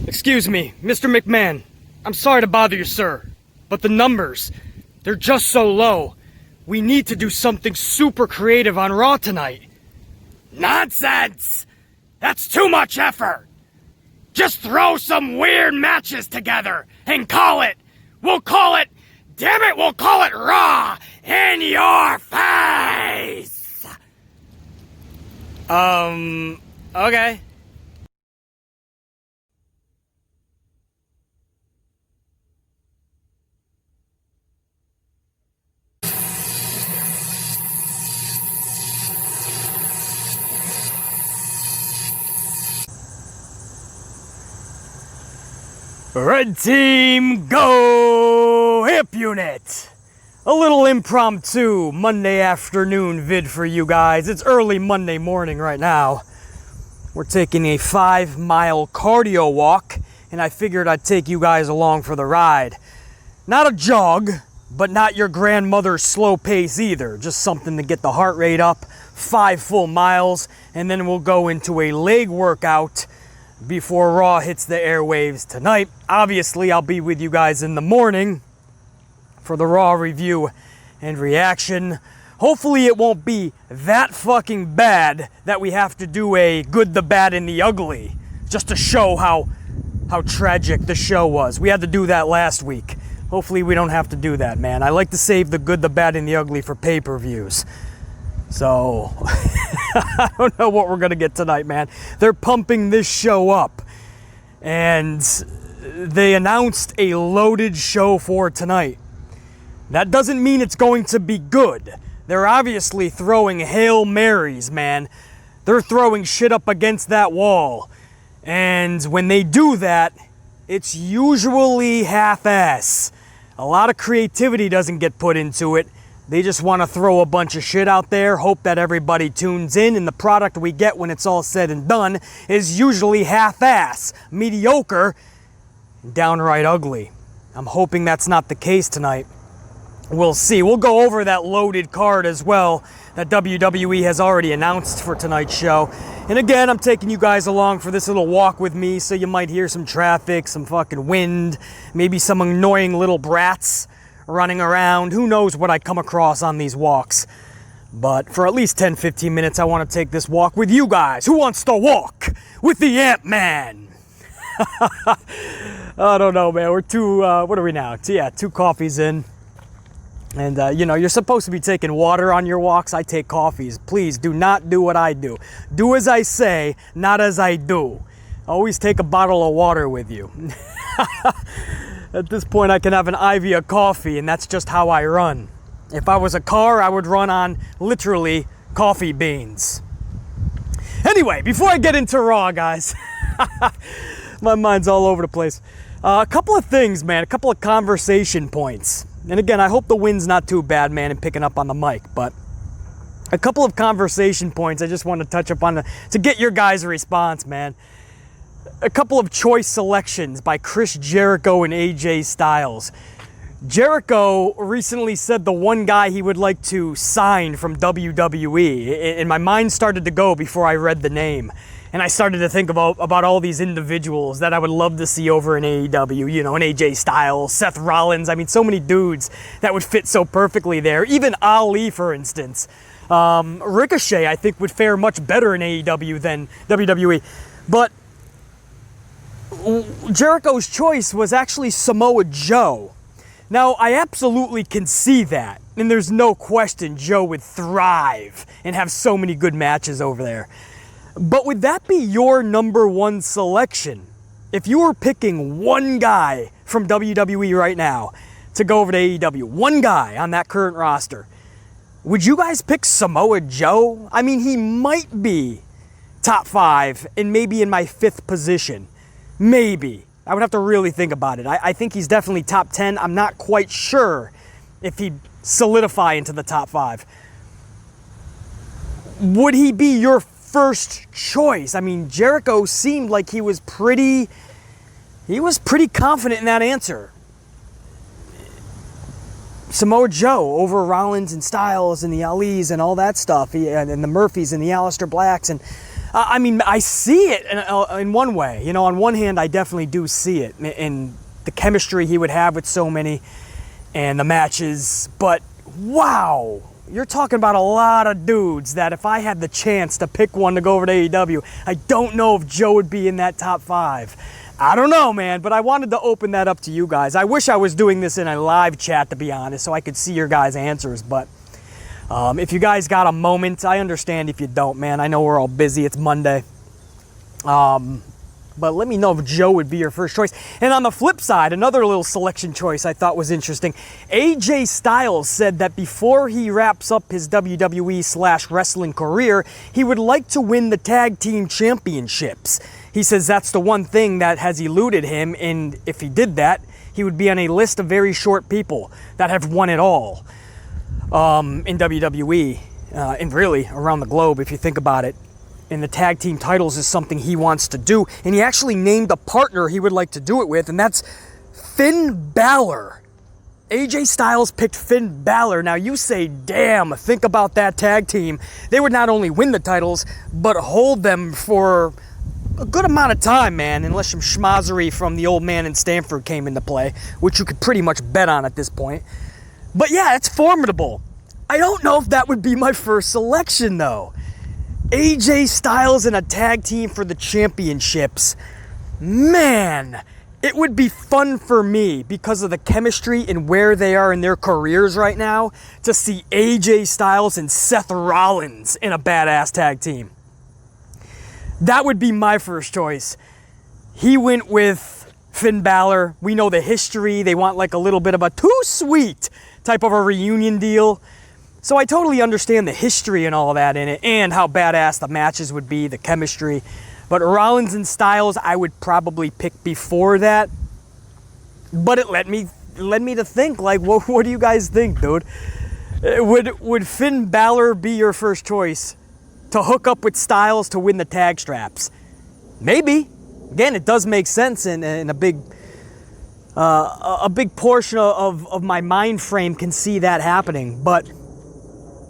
Excuse me, Mr. McMahon. I'm sorry to bother you, sir. But the numbers, they're just so low. We need to do something super creative on Raw tonight. Nonsense! That's too much effort! Just throw some weird matches together and call it! We'll call it Raw in your face! Okay. Red team, go hip unit! A little impromptu Monday afternoon vid for you guys. It's early Monday morning right now. We're taking a 5-mile cardio walk, and I figured I'd take you guys along for the ride. Not a jog, but not your grandmother's slow pace either. Just something to get the heart rate up, 5 full miles, and then we'll go into a leg workout before Raw hits the airwaves tonight. Obviously, I'll be with you guys in the morning for the Raw review and reaction. Hopefully it won't be that fucking bad that we have to do a good, the bad, and the ugly just to show how tragic the show was. We had to do that last week. Hopefully we don't have to do that, man. I like to save the good, the bad, and the ugly for pay-per-views. So, I don't know what we're going to get tonight, man. They're pumping this show up. And they announced a loaded show for tonight. That doesn't mean it's going to be good. They're obviously throwing Hail Marys, man. They're throwing shit up against that wall. And when they do that, it's usually half-ass. A lot of creativity doesn't get put into it. They just want to throw a bunch of shit out there, hope that everybody tunes in, and the product we get when it's all said and done is usually half-ass, mediocre, and downright ugly. I'm hoping that's not the case tonight. We'll see. We'll go over that loaded card as well that WWE has already announced for tonight's show. And again, I'm taking you guys along for this little walk with me, so you might hear some traffic, some fucking wind, maybe some annoying little brats running around. Who knows what I come across on these walks. But for at least 10-15 minutes, I want to take this walk with you guys. Who wants to walk with the Ant-Man? I don't know, man. We're what are we now? 2 coffees in. And, you're supposed to be taking water on your walks. I take coffees. Please do not do what I do. Do as I say, not as I do. Always take a bottle of water with you. At this point, I can have an IV of coffee, and that's just how I run. If I was a car, I would run on, literally, coffee beans. Anyway, before I get into Raw, guys, my mind's all over the place. A couple of things, man, a couple of conversation points. And again, I hope the wind's not too bad, man, in picking up on the mic, but a couple of conversation points I just want to touch up on to get your guys' response, man. A couple of choice selections by Chris Jericho and AJ Styles. Jericho recently said the one guy he would like to sign from WWE, and my mind started to go before I read the name. And I started to think about all these individuals that I would love to see over in AEW, an AJ Styles, Seth Rollins. I mean, so many dudes that would fit so perfectly there. Even Ali, for instance. Ricochet, I think, would fare much better in AEW than WWE. But Jericho's choice was actually Samoa Joe. Now, I absolutely can see that, and there's no question Joe would thrive and have so many good matches over there. But would that be your number one selection? If you were picking one guy from WWE right now to go over to AEW, one guy on that current roster, would you guys pick Samoa Joe? I mean, he might be top 5 and maybe in my 5th position. Maybe. I would have to really think about it. I think he's definitely top 10. I'm not quite sure if he'd solidify into the top 5. Would he be your first choice? I mean, Jericho seemed like he was pretty confident in that answer. Samoa Joe over Rollins and Styles and the Alis and all that stuff, and the Murphys and the Aleister Blacks, and I mean, I see it in one way. You know, on one hand, I definitely do see it in the chemistry he would have with so many and the matches. But wow, you're talking about a lot of dudes that if I had the chance to pick one to go over to AEW, I don't know if Joe would be in that top 5. I don't know, man, but I wanted to open that up to you guys. I wish I was doing this in a live chat, to be honest, so I could see your guys' answers. But if you guys got a moment, I understand if you don't, man. I know we're all busy. It's Monday. But let me know if Joe would be your first choice. And on the flip side, another little selection choice I thought was interesting. AJ Styles said that before he wraps up his WWE/wrestling career, he would like to win the tag team championships. He says that's the one thing that has eluded him, and if he did that, he would be on a list of very short people that have won it all in WWE, and really around the globe if you think about it. And the tag team titles is something he wants to do, and he actually named a partner he would like to do it with, and that's Finn Balor. AJ Styles picked Finn Balor. Now you say, damn, think about that tag team. They would not only win the titles, but hold them for a good amount of time, man, unless some schmozzery from the old man in Stanford came into play, which you could pretty much bet on at this point. But yeah, it's formidable. I don't know if that would be my first selection, though. AJ Styles in a tag team for the championships. Man, it would be fun for me because of the chemistry and where they are in their careers right now to see AJ Styles and Seth Rollins in a badass tag team. That would be my first choice. He went with Finn Balor. We know the history. They want like a little bit of a too sweet type of a reunion deal. So I totally understand the history and all that in it and how badass the matches would be, the chemistry. But Rollins and Styles, I would probably pick before that. But it led me to think, like, what do you guys think, dude? Would Finn Balor be your first choice to hook up with Styles to win the tag straps? Maybe. Again, it does make sense, and a big portion of my mind frame can see that happening. But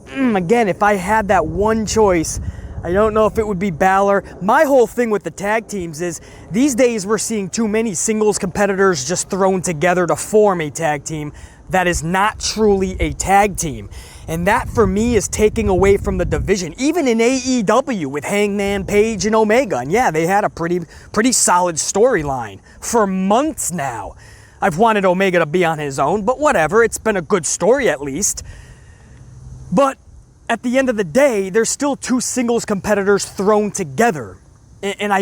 again, if I had that one choice, I don't know if it would be Balor. My whole thing with the tag teams is these days we're seeing too many singles competitors just thrown together to form a tag team that is not truly a tag team. And that for me is taking away from the division. Even in AEW with Hangman Page and Omega. And yeah, they had a pretty solid storyline for months now. I've wanted Omega to be on his own, but whatever, it's been a good story at least. But at the end of the day, there's still two singles competitors thrown together. And I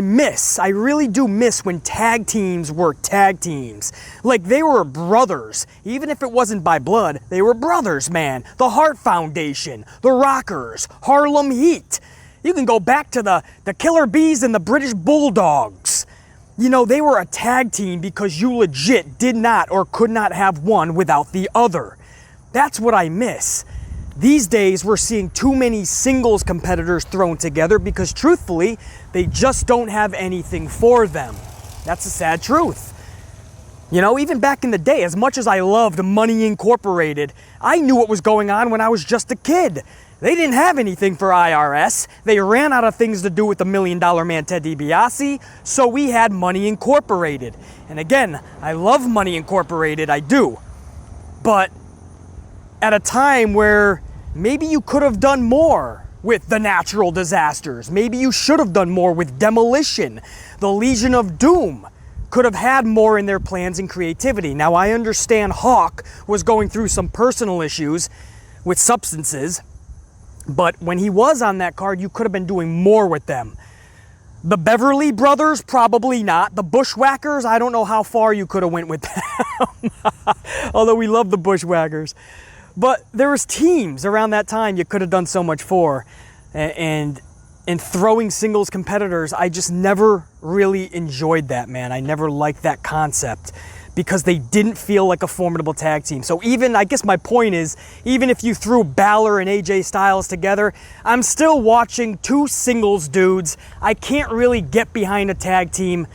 really do miss when tag teams were tag teams. Like they were brothers. Even if it wasn't by blood, they were brothers, man. The Hart Foundation, the Rockers, Harlem Heat. You can go back to the Killer Bees and the British Bulldogs. You know, they were a tag team because you legit did not or could not have one without the other. That's what I miss. These days, we're seeing too many singles competitors thrown together because, truthfully, they just don't have anything for them. That's the sad truth. You know, even back in the day, as much as I loved Money Incorporated, I knew what was going on when I was just a kid. They didn't have anything for IRS. They ran out of things to do with the $1 Million Man Ted DiBiase, so we had Money Incorporated. And again, I love Money Incorporated, I do. But at a time where maybe you could have done more with the natural disasters. Maybe you should have done more with Demolition. The Legion of Doom could have had more in their plans and creativity. Now, I understand Hawk was going through some personal issues with substances, but when he was on that card, you could have been doing more with them. The Beverly Brothers, probably not. The Bushwhackers, I don't know how far you could have went with them. Although we love the Bushwhackers. But there was teams around that time you could have done so much for. And throwing singles competitors, I just never really enjoyed that, man. I never liked that concept because they didn't feel like a formidable tag team. So even, I guess my point is, even if you threw Balor and AJ Styles together, I'm still watching two singles dudes. I can't really get behind a tag team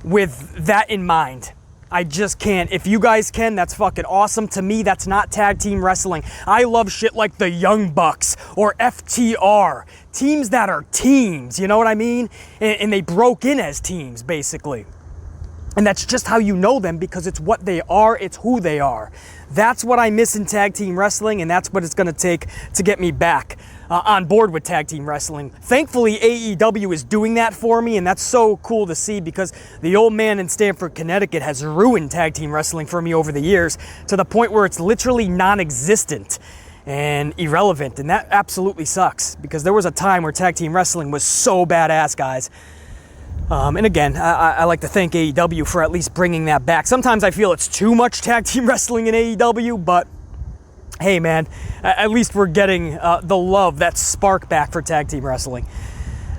with that in mind. I just can't. If you guys can, that's fucking awesome. To me, that's not tag team wrestling. I love shit like the Young Bucks or FTR. Teams that are teams, you know what I mean? And they broke in as teams, basically. And that's just how you know them, because it's what they are, it's who they are. That's what I miss in tag team wrestling, and that's what it's gonna take to get me back on board with tag team wrestling. Thankfully, AEW is doing that for me, and that's so cool to see, because the old man in Stamford, Connecticut has ruined tag team wrestling for me over the years to the point where it's literally non-existent and irrelevant, and that absolutely sucks, because there was a time where tag team wrestling was so badass, guys. And again, I like to thank AEW for at least bringing that back. Sometimes I feel it's too much tag team wrestling in AEW, but hey man, at least we're getting the love, that spark back for tag team wrestling.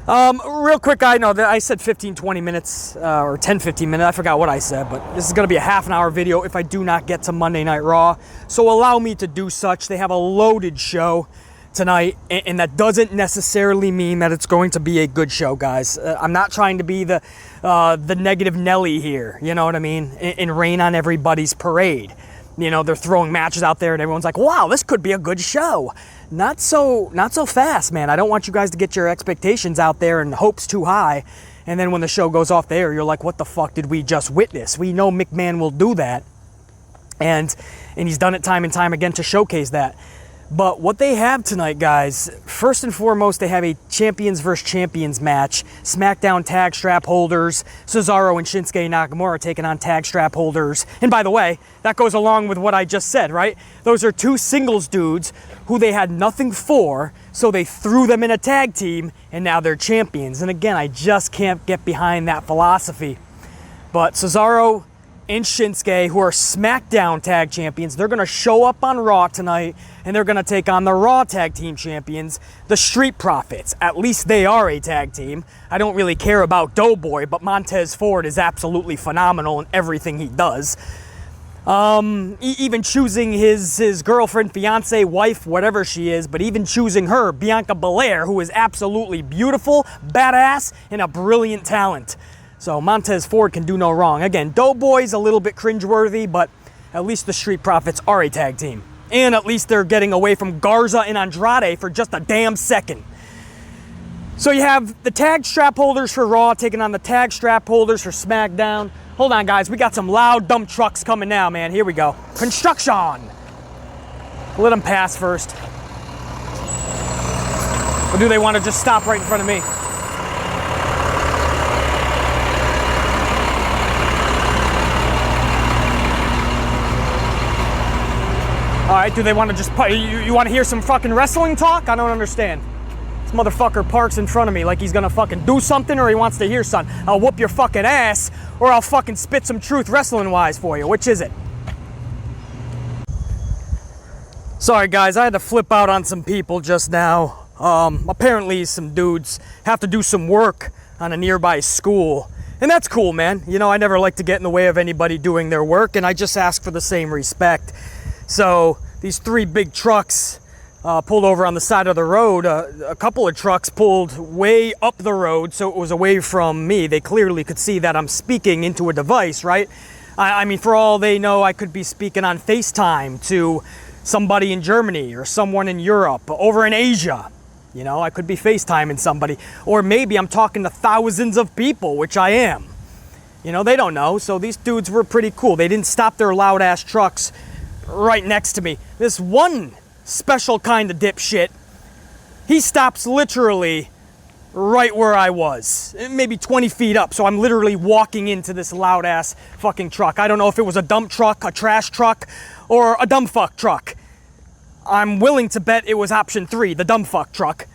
Real quick, I know that I said 15-20 minutes, or 10-15 minutes, I forgot what I said, but this is going to be a half an hour video if I do not get to Monday Night Raw. So allow me to do such. They have a loaded show tonight, and that doesn't necessarily mean that it's going to be a good show, guys. I'm not trying to be the negative Nelly here, you know what I mean, and rain on everybody's parade. You know, they're throwing matches out there and everyone's like, wow, this could be a good show. Not so fast, man. I don't want you guys to get your expectations out there and hopes too high, and then when the show goes off the air, you're like, what the fuck did we just witness? We know McMahon will do that, and he's done it time and time again to showcase that. But what they have tonight, guys, first and foremost, they have a champions versus champions match. SmackDown tag strap holders, Cesaro and Shinsuke Nakamura taking on tag strap holders. And by the way, that goes along with what I just said, right? Those are two singles dudes who they had nothing for, so they threw them in a tag team, and now they're champions. And again, I just can't get behind that philosophy. But Cesaro and Shinsuke, who are SmackDown tag champions, they're going to show up on Raw tonight, and they're going to take on the Raw tag team champions, the Street Profits. At least they are a tag team. I don't really care about Doughboy, but Montez Ford is absolutely phenomenal in everything he does. Even choosing his girlfriend, fiance, wife, whatever she is, but even choosing her, Bianca Belair, who is absolutely beautiful, badass, and a brilliant talent. So Montez Ford can do no wrong. Again, Doughboy's a little bit cringeworthy, but at least the Street Profits are a tag team. And at least they're getting away from Garza and Andrade for just a damn second. So you have the tag strap holders for Raw taking on the tag strap holders for SmackDown. Hold on, guys. We got some loud dump trucks coming now, man. Here we go. Construction. Let them pass first. Or do they want to just stop right in front of me? All right, do they want to just, you want to hear some fucking wrestling talk? I don't understand. This motherfucker parks in front of me like he's gonna fucking do something or he wants to hear something. I'll whoop your fucking ass or I'll fucking spit some truth wrestling-wise for you. Which is it? Sorry guys, I had to flip out on some people just now. Apparently some dudes have to do some work on a nearby school. And that's cool, man. You know, I never like to get in the way of anybody doing their work, and I just ask for the same respect. So these three big trucks pulled over on the side of the road. A couple of trucks pulled way up the road, so it was away from me. They clearly could see that I'm speaking into a device, right? I mean, for all they know, I could be speaking on FaceTime to somebody in Germany or someone in Europe, over in Asia. You know, I could be FaceTiming somebody. Or maybe I'm talking to thousands of people, which I am. You know, they don't know. So these dudes were pretty cool. They didn't stop their loud-ass trucks right next to me. This one special kind of dipshit, he stops literally right where I was, maybe 20 feet up. So I'm literally walking into this loud ass fucking truck. I don't know if it was a dump truck, a trash truck, or a dumb fuck truck. I'm willing to bet it was option 3, the dumb fuck truck.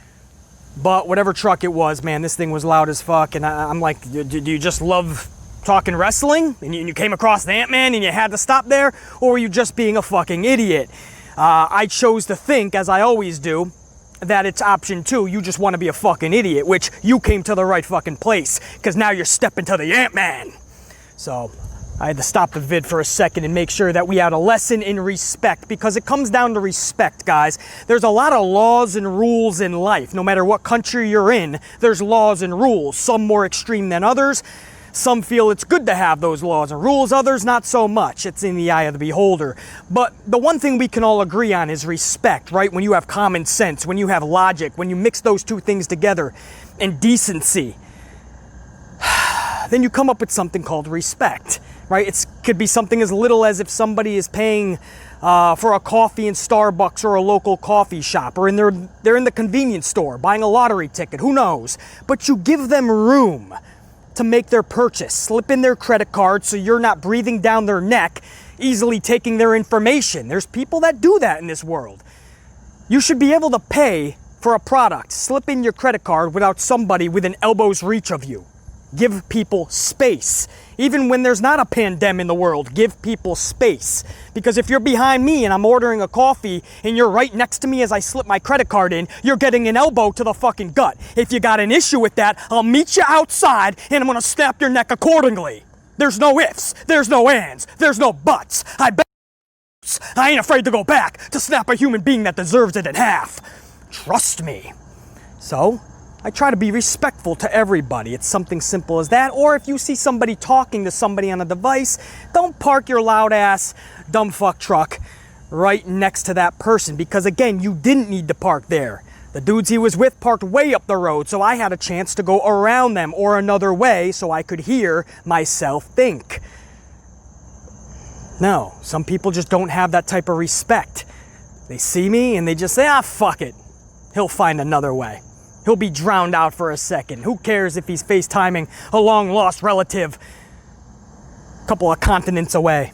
But whatever truck it was, man, this thing was loud as fuck. And I'm like, do you just love talking wrestling, and you came across the Ant-Man and you had to stop there, or were you just being a fucking idiot? I chose to think, as I always do, that it's option 2, you just want to be a fucking idiot, which you came to the right fucking place, because now you're stepping to the Ant-Man. So I had to stop the vid for a second and make sure that we had a lesson in respect, because it comes down to respect, guys. There's a lot of laws and rules in life. No matter what country you're in, there's laws and rules, some more extreme than others. Some feel it's good to have those laws and rules, others not so much. It's in the eye of the beholder. But the one thing we can all agree on is respect, right? When you have common sense, when you have logic, when you mix those two things together, and decency, then you come up with something called respect, right? It could be something as little as if somebody is paying for a coffee in Starbucks or a local coffee shop, or they're in the convenience store buying a lottery ticket, who knows? But you give them room to make their purchase. Slip in their credit card so you're not breathing down their neck, easily taking their information. There's people that do that in this world. You should be able to pay for a product, slip in your credit card without somebody within elbow's reach of you. Give people space. Even when there's not a pandemic in the world, give people space. Because if you're behind me and I'm ordering a coffee and you're right next to me as I slip my credit card in, you're getting an elbow to the fucking gut. If you got an issue with that, I'll meet you outside and I'm gonna snap your neck accordingly. There's no ifs, there's no ands, there's no buts. I ain't afraid to go back to snap a human being that deserves it in half. Trust me. So, I try to be respectful to everybody. It's something simple as that. Or if you see somebody talking to somebody on a device, don't park your loud ass dumb fuck truck right next to that person, because again, you didn't need to park there. The dudes he was with parked way up the road, so I had a chance to go around them or another way so I could hear myself think. No, some people just don't have that type of respect. They see me and they just say, fuck it. He'll find another way. He'll be drowned out for a second. Who cares if he's FaceTiming a long-lost relative a couple of continents away?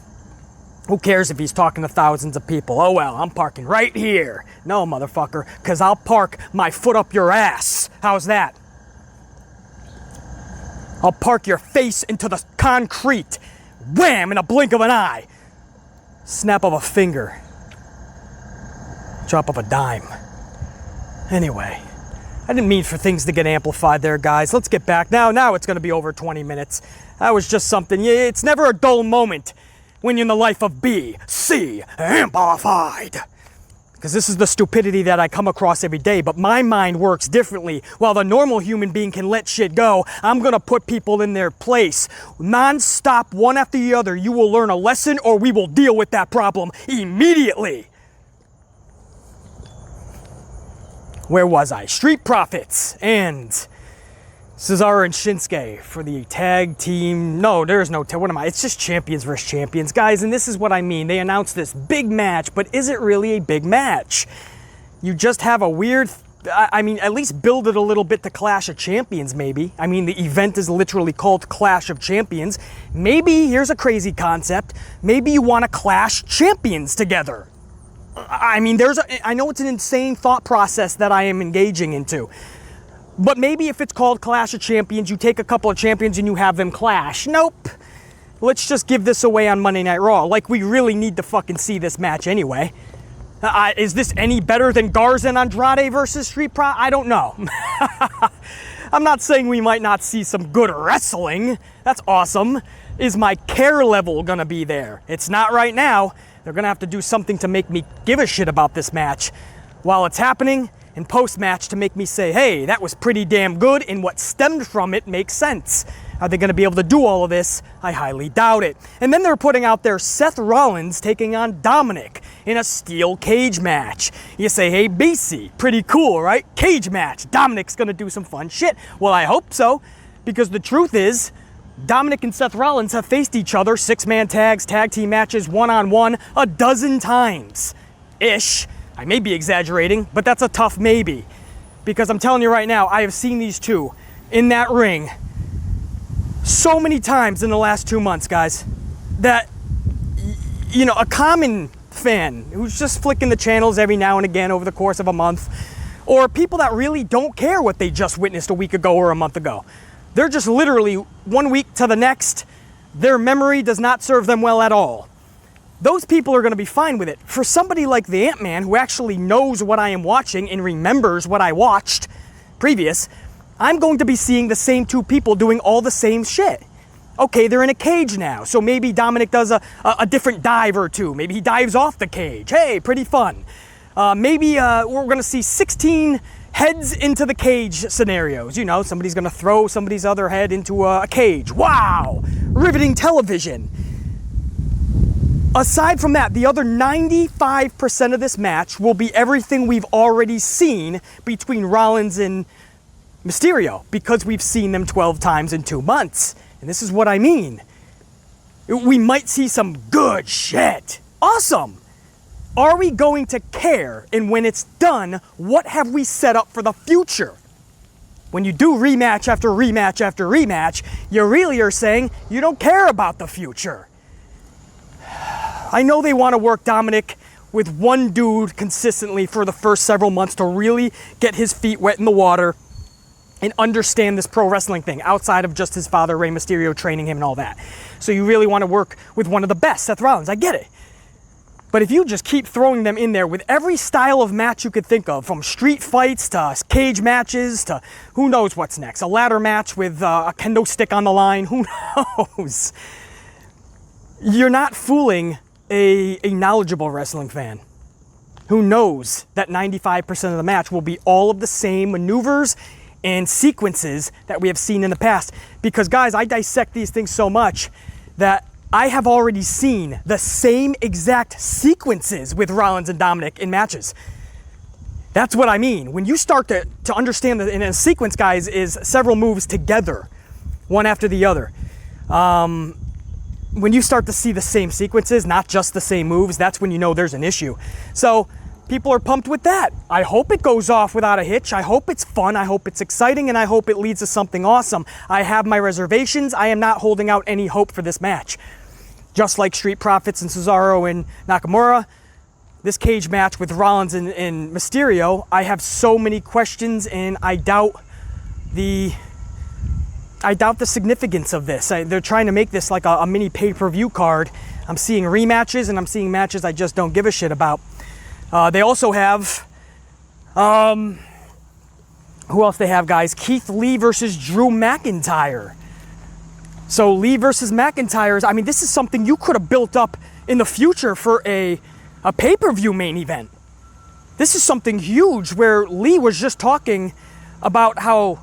Who cares if he's talking to thousands of people? Oh well, I'm parking right here. No, motherfucker, because I'll park my foot up your ass. How's that? I'll park your face into the concrete. Wham! In a blink of an eye. Snap of a finger. Drop of a dime. Anyway, I didn't mean for things to get amplified there, guys. Let's get back. Now it's going to be over 20 minutes. That was just something. It's never a dull moment when you're in the life of B.C. Amplified. Because this is the stupidity that I come across every day, but my mind works differently. While the normal human being can let shit go, I'm going to put people in their place. Non-stop, one after the other, you will learn a lesson or we will deal with that problem immediately. Where was I? Street Profits and Cesaro and Shinsuke for the tag team. No, there's no tag. What am I? It's just champions versus champions, guys. And this is what I mean. They announced this big match, but is it really a big match? You just have a weird, I mean, at least build it a little bit to Clash of Champions, maybe. I mean, the event is literally called Clash of Champions. Maybe, here's a crazy concept, maybe you want to clash champions together. I mean, I know it's an insane thought process that I am engaging into. But maybe if it's called Clash of Champions, you take a couple of champions and you have them clash. Nope. Let's just give this away on Monday Night Raw. Like, we really need to fucking see this match anyway. Is this any better than Garza and Andrade versus Street Pro? I don't know. I'm not saying we might not see some good wrestling. That's awesome. Is my care level gonna be there? It's not right now. They're gonna have to do something to make me give a shit about this match while it's happening, and post-match to make me say, hey, that was pretty damn good, and what stemmed from it makes sense. Are they gonna be able to do all of this? I highly doubt it. And then they're putting out there Seth Rollins taking on Dominik in a steel cage match. You say, hey, BC, pretty cool, right? Cage match. Dominik's gonna do some fun shit. Well, I hope so, because the truth is, Dominik and Seth Rollins have faced each other, 6-man tags, tag team matches, one-on-one, a dozen times. Ish. I may be exaggerating, but that's a tough maybe. Because I'm telling you right now, I have seen these two in that ring so many times in the last 2 months, guys, that, you know, a common fan who's just flicking the channels every now and again over the course of a month, or people that really don't care what they just witnessed a week ago or a month ago. They're just literally 1 week to the next, their memory does not serve them well at all. Those people are going to be fine with it. For somebody like the Ant-Man, who actually knows what I am watching and remembers what I watched previous, I'm going to be seeing the same two people doing all the same shit. Okay, they're in a cage now, so maybe Dominik does a different dive or two. Maybe he dives off the cage. Hey, pretty fun. Maybe we're going to see 16 heads into the cage scenarios. You know, somebody's going to throw somebody's other head into a cage. Wow! Riveting television. Aside from that, the other 95% of this match will be everything we've already seen between Rollins and Mysterio, because we've seen them 12 times in 2 months. And this is what I mean. We might see some good shit. Awesome! Are we going to care? And when it's done, what have we set up for the future? When you do rematch after rematch after rematch, you really are saying you don't care about the future. I know they want to work Dominik with one dude consistently for the first several months to really get his feet wet in the water and understand this pro wrestling thing outside of just his father, Rey Mysterio, training him and all that. So you really want to work with one of the best, Seth Rollins. I get it. But if you just keep throwing them in there with every style of match you could think of, from street fights to cage matches to who knows what's next, a ladder match with a kendo stick on the line, who knows? You're not fooling a knowledgeable wrestling fan who knows that 95% of the match will be all of the same maneuvers and sequences that we have seen in the past. Because guys, I dissect these things so much that I have already seen the same exact sequences with Rollins and Dominik in matches. That's what I mean. When you start to understand that in a sequence, guys, is several moves together, one after the other. When you start to see the same sequences, not just the same moves, that's when you know there's an issue. So people are pumped with that. I hope it goes off without a hitch. I hope it's fun. I hope it's exciting, and I hope it leads to something awesome. I have my reservations. I am not holding out any hope for this match. Just like Street Profits and Cesaro and Nakamura, this cage match with Rollins and Mysterio, I have so many questions, and I doubt the significance of this. They're trying to make this like a mini pay-per-view card. I'm seeing rematches, and I'm seeing matches I just don't give a shit about. They also have, who else they have, guys? Keith Lee versus Drew McIntyre. So Lee versus McIntyre, I mean, this is something you could have built up in the future for a pay-per-view main event. This is something huge where Lee was just talking about how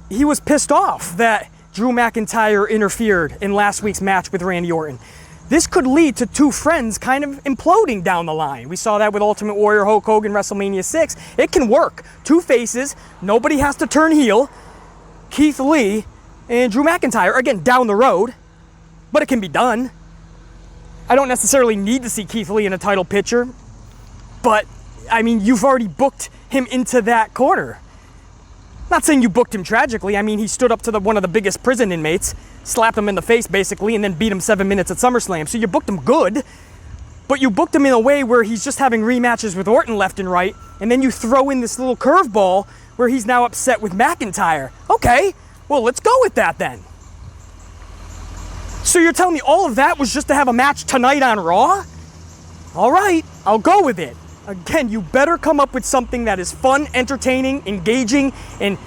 he was pissed off that Drew McIntyre interfered in last week's match with Randy Orton. This could lead to two friends kind of imploding down the line. We saw that with Ultimate Warrior Hulk Hogan WrestleMania 6. It can work. Two faces, nobody has to turn heel. Keith Lee and Drew McIntyre, again, down the road, but it can be done. I don't necessarily need to see Keith Lee in a title picture, but, I mean, you've already booked him into that corner. Not saying you booked him tragically. I mean, he stood up to one of the biggest prison inmates, slapped him in the face, basically, and then beat him 7 minutes at SummerSlam. So you booked him good, but you booked him in a way where he's just having rematches with Orton left and right, and then you throw in this little curveball where he's now upset with McIntyre. Okay, well, let's go with that then. So you're telling me all of that was just to have a match tonight on Raw? All right, I'll go with it. Again, you better come up with something that is fun, entertaining, engaging, and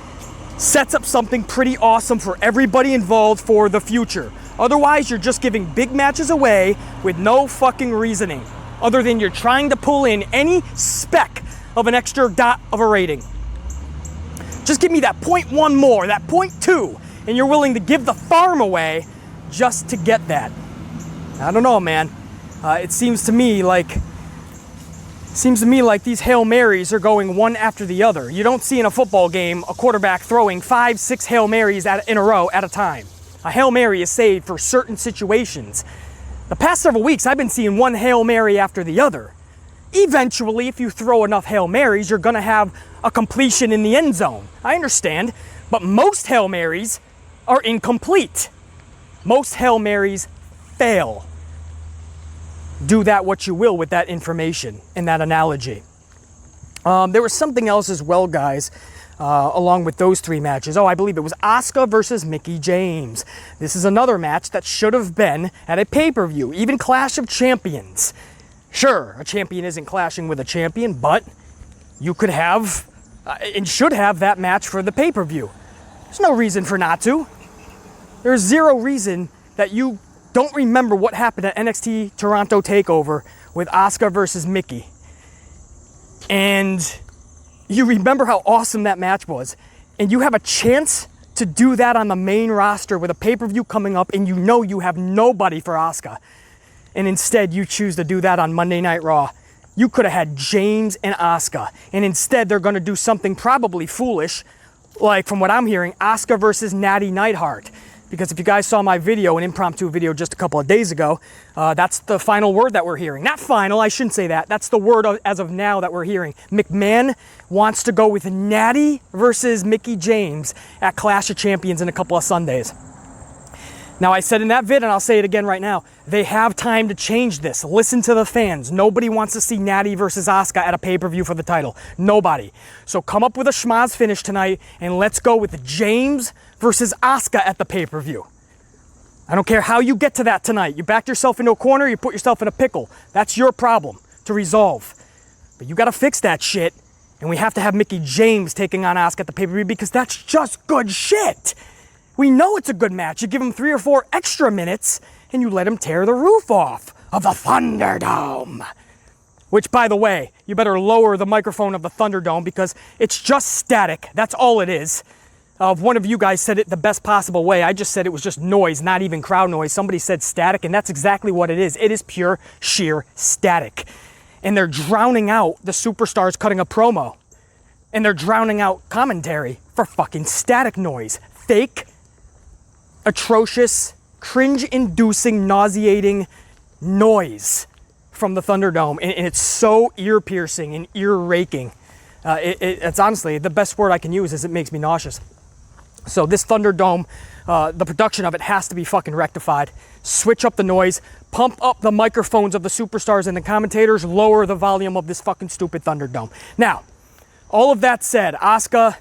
sets up something pretty awesome for everybody involved for the future. Otherwise, you're just giving big matches away with no fucking reasoning, other than you're trying to pull in any speck of an extra dot of a rating. Just give me that 0.1 more, that 0.2, and you're willing to give the farm away just to get that. I don't know, man. It seems to me like these Hail Marys are going one after the other. You don't see in a football game a quarterback throwing 5-6 Hail Marys in a row at a time. A Hail Mary is saved for certain situations. The past several weeks, I've been seeing one Hail Mary after the other. Eventually, if you throw enough Hail Marys, you're going to have a completion in the end zone. I understand, but most Hail Marys are incomplete. Most Hail Marys fail. Do that what you will with that information and that analogy. There was something else as well, guys, along with those three matches. Oh, I believe it was Asuka versus Mickie James. This is another match that should have been at a pay-per-view, even Clash of Champions. Sure, a champion isn't clashing with a champion, but you could have and should have that match for the pay-per-view. There's no reason for not to. There's zero reason that you don't remember what happened at NXT Toronto TakeOver with Asuka versus Mickie. And You remember how awesome that match was, and you have a chance to do that on the main roster with a pay-per-view coming up, and you know you have nobody for Asuka, and instead you choose to do that on Monday Night Raw. You could have had James and Asuka, and instead they're going to do something probably foolish, like from what I'm hearing, Asuka versus Natty Neidhart. Because if you guys saw my video, an impromptu video just a couple of days ago, that's the final word that we're hearing. Not final, I shouldn't say that. That's the word as of now that we're hearing. McMahon wants to go with Natty versus Mickie James at Clash of Champions in a couple of Sundays. Now, I said in that vid, and I'll say it again right now, they have time to change this. Listen to the fans. Nobody wants to see Natty versus Asuka at a pay-per-view for the title. Nobody. So come up with a schmaz finish tonight, and let's go with James versus Asuka at the pay-per-view. I don't care how you get to that tonight. You backed yourself into a corner, you put yourself in a pickle. That's your problem to resolve. But you got to fix that shit, and we have to have Mickie James taking on Asuka at the pay-per-view because that's just good shit. We know it's a good match. You give him 3 or 4 extra minutes, and you let him tear the roof off of the Thunderdome. Which, by the way, you better lower the microphone of the Thunderdome because it's just static. That's all it is. One of you guys said it the best possible way. I just said it was just noise, not even crowd noise. Somebody said static, and that's exactly what it is. It is pure, sheer static. And they're drowning out the superstars cutting a promo. And they're drowning out commentary for fucking static noise. Fake, atrocious, cringe-inducing, nauseating noise from the Thunderdome, and it's so ear-piercing and ear-raking. It's honestly, the best word I can use is it makes me nauseous. So this Thunderdome, the production of it has to be fucking rectified. Switch up the noise, pump up the microphones of the superstars and the commentators, lower the volume of this fucking stupid Thunderdome. Now, all of that said, Asuka,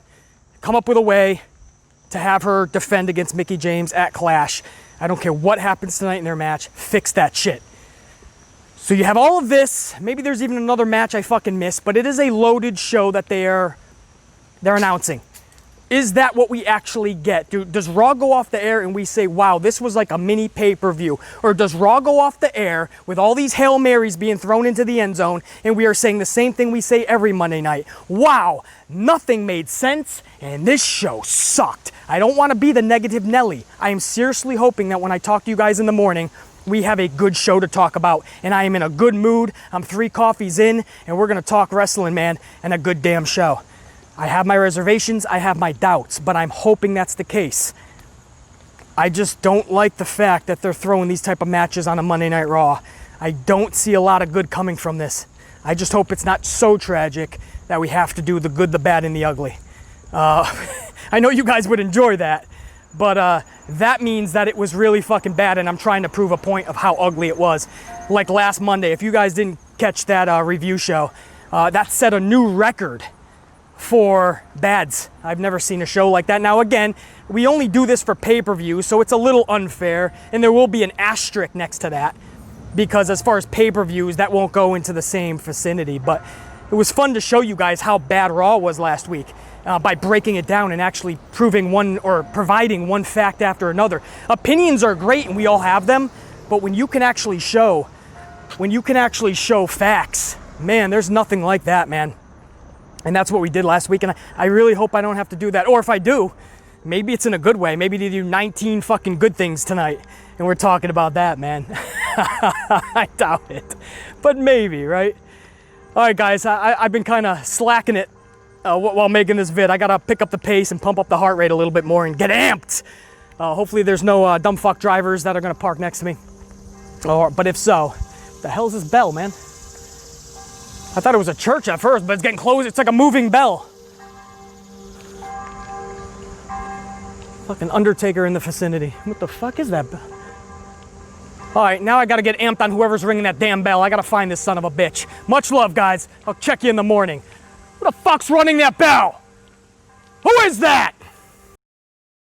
come up with a way to have her defend against Mickie James at Clash. I don't care what happens tonight in their match. Fix that shit. So you have all of this. Maybe there's even another match I fucking missed, but it is a loaded show that they're announcing. Is that what we actually get? Does Raw go off the air and we say, wow, this was like a mini pay-per-view? Or does Raw go off the air with all these Hail Marys being thrown into the end zone and we are saying the same thing we say every Monday night? Wow, nothing made sense and this show sucked. I don't want to be the negative Nelly. I am seriously hoping that when I talk to you guys in the morning, we have a good show to talk about. And I am in a good mood. I'm 3 coffees in and we're going to talk wrestling, man, and a good damn show. I have my reservations, I have my doubts, but I'm hoping that's the case. I just don't like the fact that they're throwing these type of matches on a Monday Night Raw. I don't see a lot of good coming from this. I just hope it's not so tragic that we have to do the good, the bad, and the ugly. I know you guys would enjoy that, but that means that it was really fucking bad, and I'm trying to prove a point of how ugly it was. Like last Monday, if you guys didn't catch that review show, that set a new record for bads. I've never seen a show like that. Now again, we only do this for pay-per-view, so it's a little unfair, and there will be an asterisk next to that, because as far as pay-per-views, that won't go into the same vicinity. But it was fun to show you guys how bad Raw was last week by breaking it down and actually proving one or providing one fact after another. Opinions are great and we all have them, but when you can actually show facts, man, there's nothing like that, man. And that's what we did last week, and I really hope I don't have to do that. Or if I do, maybe it's in a good way. Maybe they do 19 fucking good things tonight, and we're talking about that, man. I doubt it, but maybe, right? All right, guys, I've been kind of slacking it while making this vid. I got to pick up the pace and pump up the heart rate a little bit more and get amped. Hopefully there's no dumb fuck drivers that are going to park next to me. But if so, what the hell's this bell, man? I thought it was a church at first, but it's getting close. It's like a moving bell. Fucking Undertaker in the vicinity. What the fuck is that? All right, now I gotta get amped on whoever's ringing that damn bell. I gotta find this son of a bitch. Much love, guys. I'll check you in the morning. Who the fuck's running that bell? Who is that?